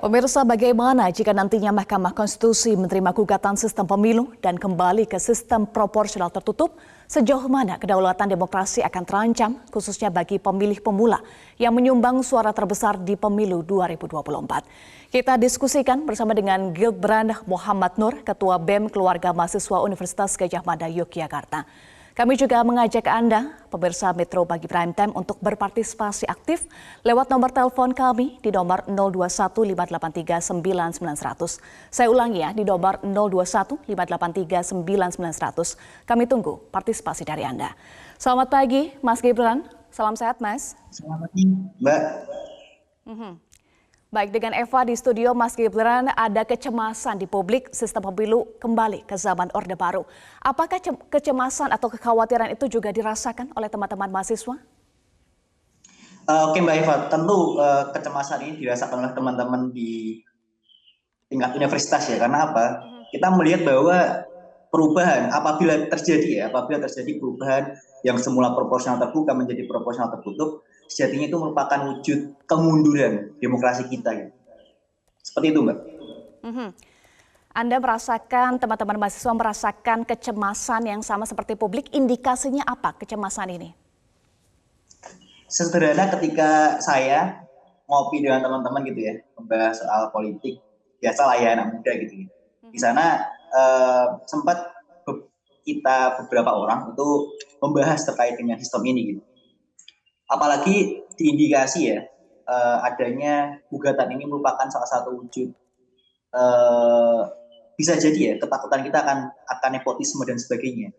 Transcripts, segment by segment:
Pemirsa, bagaimana jika nantinya Mahkamah Konstitusi menerima gugatan sistem pemilu dan kembali ke sistem proporsional tertutup? Sejauh mana kedaulatan demokrasi akan terancam, khususnya bagi pemilih pemula yang menyumbang suara terbesar di pemilu 2024? Kita diskusikan bersama dengan Gilbrand Muhammad Nur, Ketua BEM Keluarga Mahasiswa Universitas Gadjah Mada, Yogyakarta. Kami juga mengajak Anda, pemirsa Metro Pagi Prime Time, untuk berpartisipasi aktif lewat nomor telepon kami di nomor 021-583-99100. Saya ulangi ya, di nomor 021-583-99100. Kami tunggu partisipasi dari Anda. Selamat pagi, Mas Gibran. Salam sehat, Mas. Selamat pagi, Mbak. Baik, dengan Eva di studio, Mas Gibran, ada kecemasan di publik sistem pemilu kembali ke zaman Orde Baru. Apakah kecemasan atau kekhawatiran itu juga dirasakan oleh teman-teman mahasiswa? Oke Mbak Eva, tentu kecemasan ini dirasakan oleh teman-teman di tingkat universitas ya. Karena apa? Kita melihat bahwa perubahan apabila terjadi perubahan yang semula proporsional terbuka menjadi proporsional tertutup, sejatinya itu merupakan wujud kemunduran demokrasi kita. Gitu. Seperti itu, Mbak. Anda merasakan, teman-teman mahasiswa merasakan kecemasan yang sama seperti publik. Indikasinya apa kecemasan ini? Sederhana ketika saya ngopi dengan teman-teman gitu ya, membahas soal politik, biasa lah ya anak muda gitu ya. Di sana sempat kita beberapa orang itu membahas terkait dengan sistem ini gitu. Apalagi diindikasi ya adanya gugatan ini merupakan salah satu wujud bisa jadi ya ketakutan kita akan nepotisme dan sebagainya.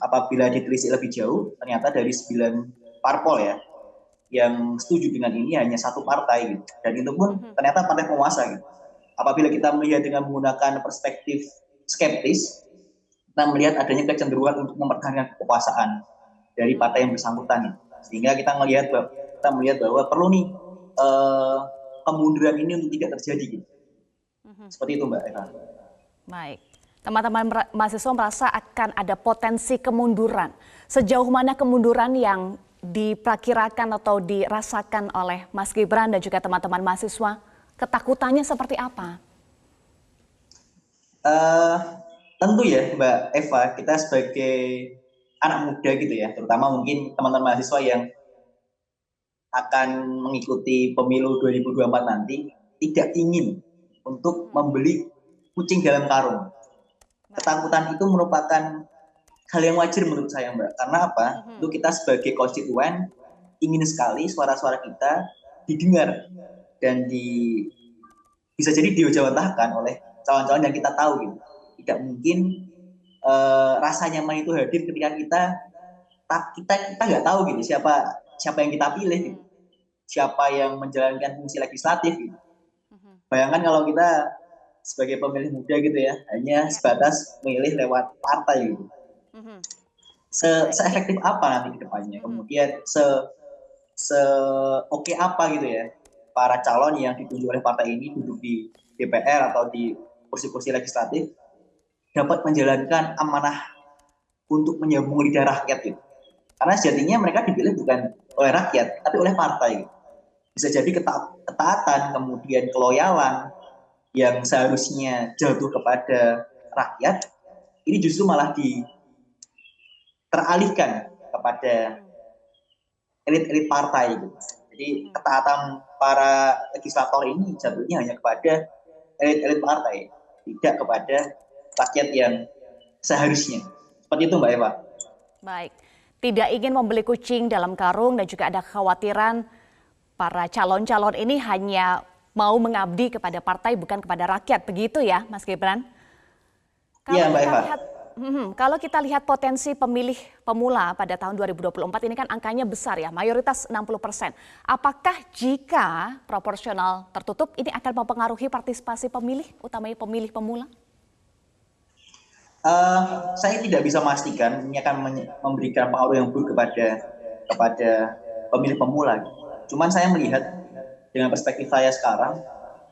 Apabila ditelisik lebih jauh, ternyata dari 9 parpol ya yang setuju dengan ini hanya satu partai gitu. Dan itu pun ternyata partai penguasa gitu. Apabila kita melihat dengan menggunakan perspektif skeptis, kita melihat adanya kecenderungan untuk mempertahankan kekuasaan dari partai yang bersangkutan gitu. Sehingga kita melihat bahwa perlu nih kemunduran ini untuk tidak terjadi gitu. Seperti itu Mbak Eva. Baik, teman-teman mahasiswa merasa akan ada potensi kemunduran. Sejauh mana kemunduran yang diperkirakan atau dirasakan oleh Mas Gibran dan juga teman-teman mahasiswa? Ketakutannya seperti apa? Tentu ya Mbak Eva, kita sebagai anak muda gitu ya, terutama mungkin teman-teman mahasiswa yang akan mengikuti pemilu 2024 nanti tidak ingin untuk membeli kucing dalam karung. Ketakutan itu merupakan hal yang wajar menurut saya Mbak. Karena apa? Itu kita sebagai konstituen ingin sekali suara-suara kita didengar dan bisa jadi diwajibkan oleh calon-calon yang kita tahu gitu. Tidak mungkin rasa nyaman itu hadir ketika kita nggak tahu gitu siapa yang kita pilih gitu. Siapa yang menjalankan fungsi legislatif gitu. Bayangkan kalau kita sebagai pemilih muda gitu ya hanya sebatas memilih lewat partai gitu. Se-efektif apa nanti ke depannya, kemudian oke apa gitu ya para calon yang ditunjuk oleh partai ini duduk di DPR atau di kursi-kursi legislatif dapat menjalankan amanah untuk menyambung lidah rakyat gitu. Karena sejatinya mereka dipilih bukan oleh rakyat tapi oleh partai gitu. Bisa jadi ketaatan kemudian keloyalan yang seharusnya jatuh kepada rakyat ini justru malah teralihkan kepada elit-elit partai gitu. Jadi ketaatan para legislator ini jatuhnya hanya kepada elit-elit partai, tidak kepada rakyat yang seharusnya. Seperti itu Mbak Eva. Baik, tidak ingin membeli kucing dalam karung dan juga ada kekhawatiran para calon-calon ini hanya mau mengabdi kepada partai bukan kepada rakyat, begitu ya Mas Gibran? Iya Mbak Eva. Kalau kita lihat potensi pemilih pemula pada tahun 2024 ini kan angkanya besar ya, mayoritas 60%. Apakah jika proporsional tertutup ini akan mempengaruhi partisipasi pemilih, utamanya pemilih pemula? Saya tidak bisa memastikan ini akan memberikan pengaruh yang buruk kepada pemilih pemula. Cuman saya melihat dengan perspektif saya sekarang,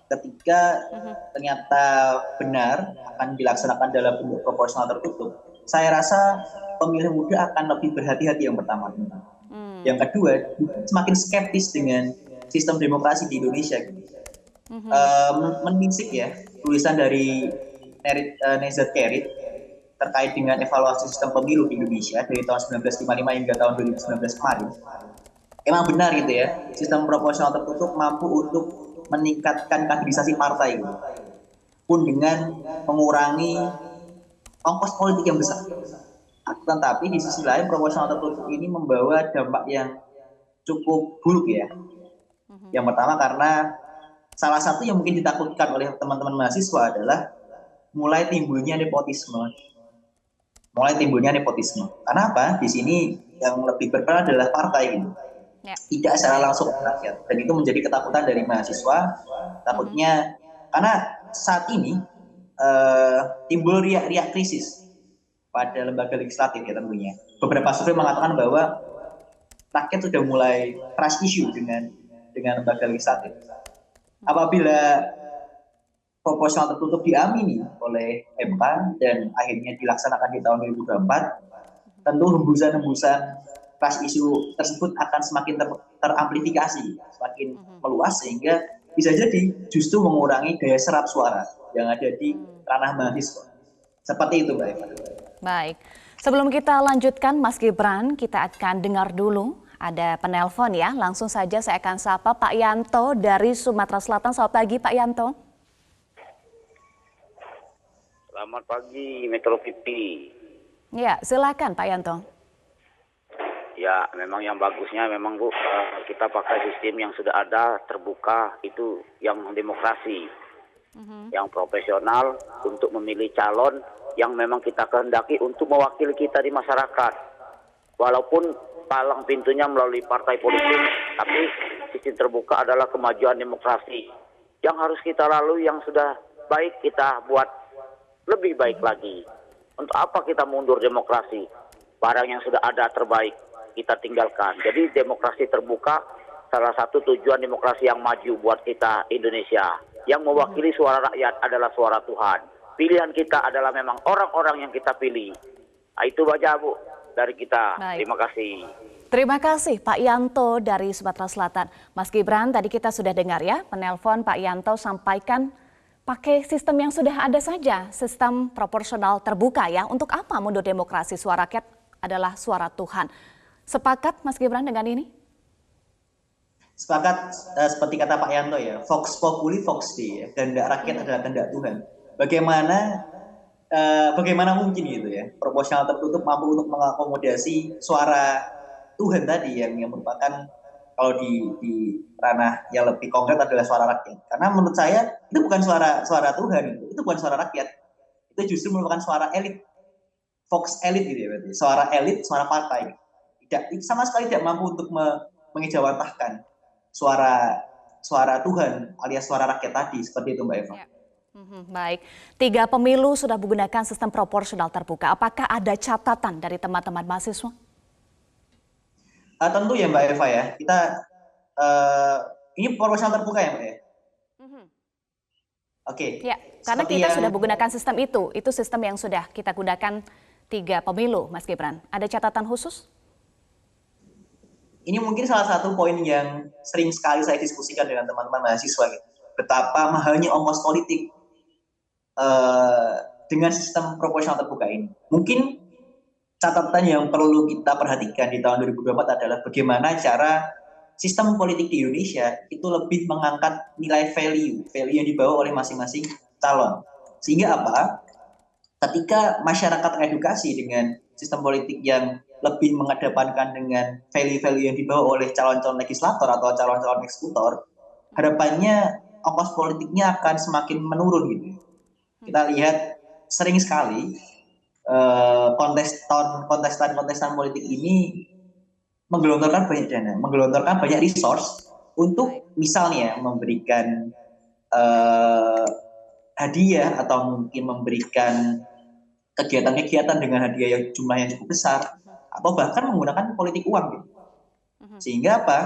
ketika ternyata benar akan dilaksanakan dalam bentuk proporsional tertutup, saya rasa pemilih muda akan lebih berhati-hati yang pertama. Yang kedua, semakin skeptis dengan sistem demokrasi di Indonesia. menisik ya tulisan dari Nezat Kerit terkait dengan evaluasi sistem pemilu di Indonesia dari tahun 1955 hingga tahun 2019 kemarin. Emang benar gitu ya, sistem proporsional tertutup mampu untuk meningkatkan kaderisasi partai gitu, pun dengan mengurangi ongkos politik yang besar. Tetapi di sisi lain proporsional tertutup ini membawa dampak yang cukup buruk ya. Yang pertama karena salah satu yang mungkin ditakutkan oleh teman-teman mahasiswa adalah mulai timbulnya nepotisme. Karena apa? Di sini yang lebih berperan adalah partai gitu. Ya. Tidak secara langsung rakyat. Dan itu menjadi ketakutan dari mahasiswa. Takutnya karena saat ini timbul riak-riak krisis pada lembaga legislatif ya tentunya. Beberapa survei mengatakan bahwa rakyat sudah mulai trust issue dengan lembaga legislatif. Apabila proporsional tertutup diamini oleh MK dan akhirnya dilaksanakan di tahun 2024, tentu hembusan-hembusan trust issue tersebut akan semakin teramplifikasi, semakin meluas sehingga bisa jadi justru mengurangi daya serap suara yang ada di ranah mahasiswa. Seperti itu, Mbak Eva. Baik, sebelum kita lanjutkan Mas Gibran, kita akan dengar dulu ada penelpon ya. Langsung saja saya akan sapa Pak Yanto dari Sumatera Selatan. Selamat pagi Pak Yanto. Selamat pagi Metro TV. Ya, silakan Pak Yanto. Ya, memang yang bagusnya memang Bu, kita pakai sistem yang sudah ada terbuka, itu yang demokrasi, yang profesional untuk memilih calon yang memang kita kehendaki untuk mewakili kita di masyarakat. Walaupun palang pintunya melalui partai politik, tapi sistem terbuka adalah kemajuan demokrasi. Yang harus kita lalui yang sudah baik kita buat lebih baik lagi. Untuk apa kita mundur demokrasi? Barang yang sudah ada terbaik kita tinggalkan. Jadi demokrasi terbuka salah satu tujuan demokrasi yang maju buat kita Indonesia. Yang mewakili suara rakyat adalah suara Tuhan. Pilihan kita adalah memang orang-orang yang kita pilih. Nah, itu aja Bu dari kita. Baik. Terima kasih. Terima kasih Pak Yanto dari Sumatera Selatan. Mas Gibran, tadi kita sudah dengar ya, penelpon Pak Yanto sampaikan pakai sistem yang sudah ada saja, sistem proporsional terbuka ya. Untuk apa mundur demokrasi? Suara rakyat adalah suara Tuhan. Sepakat Mas Gibran dengan ini? Sepakat, seperti kata Pak Yanto ya, Vox Populi Vox Dei, ya. Kehendak rakyat adalah kehendak Tuhan. Bagaimana mungkin gitu ya, proporsional tertutup mampu untuk mengakomodasi suara Tuhan tadi yang merupakan kalau di ranah yang lebih konkret adalah suara rakyat. Karena menurut saya itu bukan suara Tuhan, itu bukan suara rakyat. Itu justru merupakan suara elit, Vox elit gitu ya berarti. Suara elit, suara partai. Sama sekali tidak mampu untuk mengejawantahkan suara Tuhan alias suara rakyat tadi, seperti itu Mbak Eva. Ya. Baik, 3 pemilu sudah menggunakan sistem proporsional terbuka. Apakah ada catatan dari teman-teman mahasiswa? Tentu ya Mbak Eva ya, kita ini proporsional terbuka ya Mbak ya. Oke. Ya, karena kita sudah menggunakan sistem itu sistem yang sudah kita gunakan 3 pemilu, Mas Gibran. Ada catatan khusus? Ini mungkin salah satu poin yang sering sekali saya diskusikan dengan teman-teman mahasiswa gitu. Betapa mahalnya ongkos politik dengan sistem proporsional terbuka ini. Mungkin catatan yang perlu kita perhatikan di tahun 2024 adalah bagaimana cara sistem politik di Indonesia itu lebih mengangkat nilai value yang dibawa oleh masing-masing calon. Sehingga apa? Ketika masyarakat teredukasi dengan sistem politik yang lebih mengedepankan dengan value-value yang dibawa oleh calon-calon legislator atau calon-calon eksekutor, harapannya ongkos politiknya akan semakin menurun gitu. Kita lihat sering sekali kontestan politik ini menggelontorkan banyak dana, menggelontorkan banyak resource untuk misalnya memberikan hadiah atau mungkin memberikan kegiatan-kegiatan dengan hadiah yang jumlah yang cukup besar atau bahkan menggunakan politik uang gitu. Sehingga apa?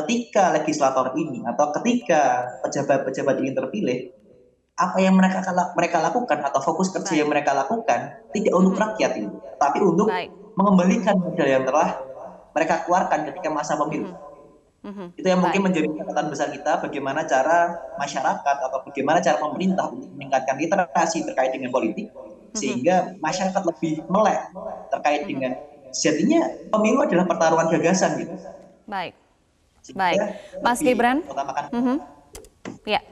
Ketika legislator ini atau ketika pejabat-pejabat ini terpilih, apa yang mereka lakukan atau fokus kerja yang mereka lakukan tidak untuk rakyat itu, tapi untuk mengembalikan modal yang telah mereka keluarkan ketika masa pemilu. Itu yang mungkin menjadi catatan besar kita, bagaimana cara masyarakat atau bagaimana cara pemerintah untuk meningkatkan literasi terkait dengan politik, sehingga masyarakat lebih melek terkait dengan sejatinya pemilu adalah pertaruhan gagasan gitu. Baik. Sehingga Baik, Mas lebih Gibran. mengutamakan Ya,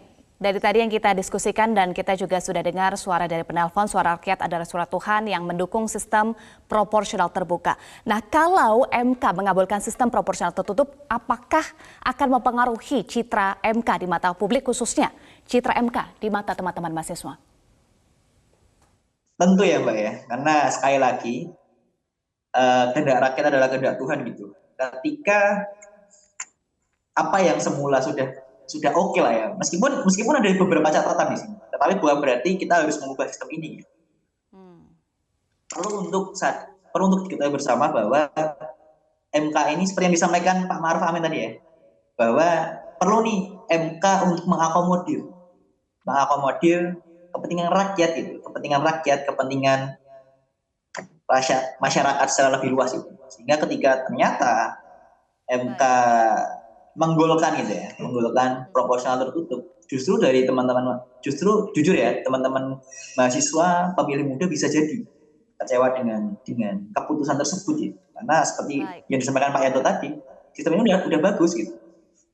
dari tadi yang kita diskusikan dan kita juga sudah dengar suara dari penelpon, suara rakyat adalah suara Tuhan yang mendukung sistem proporsional terbuka. Nah, kalau MK mengabulkan sistem proporsional tertutup, apakah akan mempengaruhi citra MK di mata publik, khususnya citra MK di mata teman-teman mahasiswa? tentu ya Mbak ya, karena sekali lagi kehendak rakyat adalah kehendak Tuhan gitu. Ketika apa yang semula sudah oke lah ya, meskipun ada beberapa catatan di sini, tetapi bukan berarti kita harus mengubah sistem ini. Perlu untuk diketahui bersama bahwa MK ini seperti yang disampaikan Pak Ma'ruf Amin tadi ya, bahwa perlu nih MK untuk mengakomodir kepentingan rakyat gitu, kepentingan masyarakat secara lebih luas itu. Sehingga ketika ternyata MK menggolkan proporsional tertutup, justru jujur ya teman-teman mahasiswa pemilih muda bisa jadi kecewa dengan keputusan tersebut gitu. Karena seperti yang disampaikan Pak Yanto tadi, sistem ini udah bagus gitu.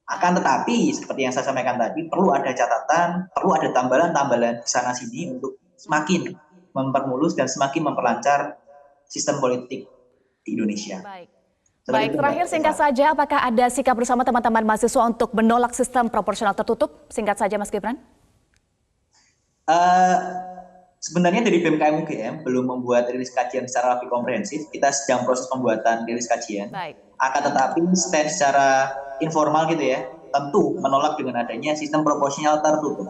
Akan tetapi seperti yang saya sampaikan tadi, perlu ada catatan, perlu ada tambalan-tambalan di sana sini untuk semakin mempermulus dan semakin memperlancar sistem politik di Indonesia. Baik, terakhir singkat saja, apakah ada sikap bersama teman-teman mahasiswa untuk menolak sistem proporsional tertutup? Singkat saja Mas Gibran. Sebenarnya dari BMKM UGM belum membuat rilis kajian secara lebih komprehensif. Kita sedang proses pembuatan rilis kajian. Akan tetapi stand secara informal gitu ya, tentu menolak dengan adanya sistem proporsional tertutup.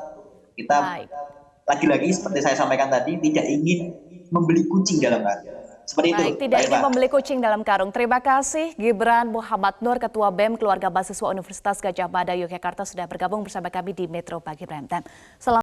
Kita lagi-lagi seperti saya sampaikan tadi, tidak ingin membeli kucing dalam karung. Seperti itu. Tidak ingin membeli kucing dalam karung. Terima kasih Gibran Muhammad Nur, Ketua BEM Keluarga Mahasiswa Universitas Gadjah Mada Yogyakarta sudah bergabung bersama kami di Metro Pagi Prime Time.